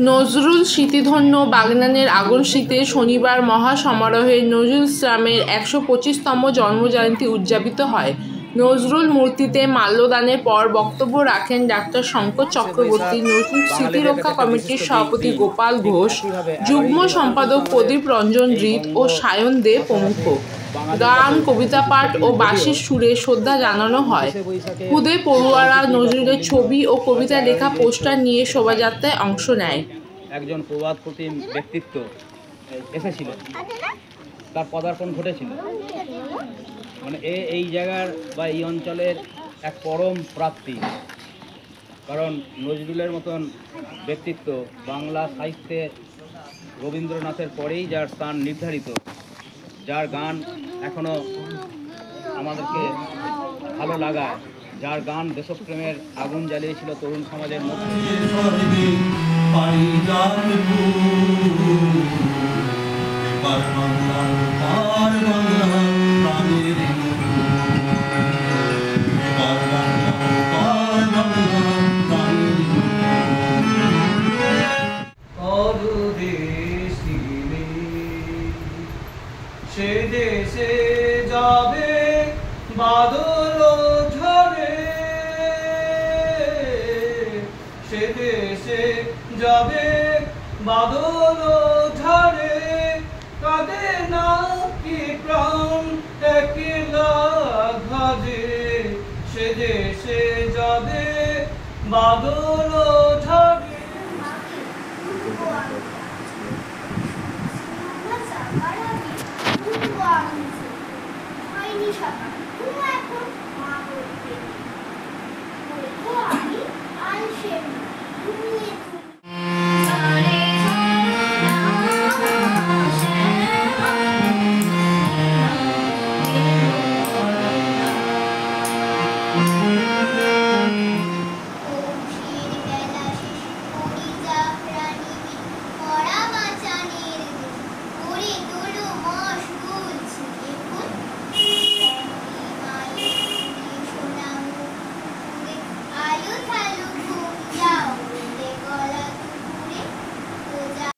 নজরুল স্মৃতিধন্য বাগনানের আগুনশীতে শনিবার মহাসমারোহে নজরুল ইসলামের ১২৫তম জন্মজয়ন্তী উদযাপিত হয়। নজরুল মূর্তিতে মাল্যদানের পর বক্তব্য রাখেন ডাক্তার শঙ্কর চক্রবর্তী, নজরুল স্মৃতিরক্ষা কমিটির সভাপতি গোপাল ঘোষ, যুগ্ম সম্পাদক প্রদীপ রঞ্জন রিত ও সায়ন দে প্রমুখ। গান, কবিতা পাঠ ও বাঁশির সুরে শ্রদ্ধা জানানো হয়। খুদে পড়ুয়ারা নজরুলের ছবি ও কবিতা লেখা পোস্টার নিয়ে শোভাযাত্রায় অংশ নেয়। একজন প্রবাদ প্রতিম ব্যক্তিত্ব এসেছিলেন, তার পদার্পণ ঘটেছিল। মানে এই জায়গার বা এই অঞ্চলের এক পরম প্রাপ্তি। কারণ নজরুলের মতন ব্যক্তিত্ব বাংলা সাহিত্যে রবীন্দ্রনাথের পরেই যার স্থান নির্ধারিত, যার গান এখনো আমাদেরকে ভালো লাগায়, যার গান দেশপ্রেমের আগুন জ্বালিয়েছিল তরুণ সমাজের মধ্যে। সে দেশে যাবে বাদল ঝরে, সে দেশে যাবে বাদল ঝরে, কাঁদে না কি প্রাণ একলা ঘরে, সে দেশে যাবে বাদল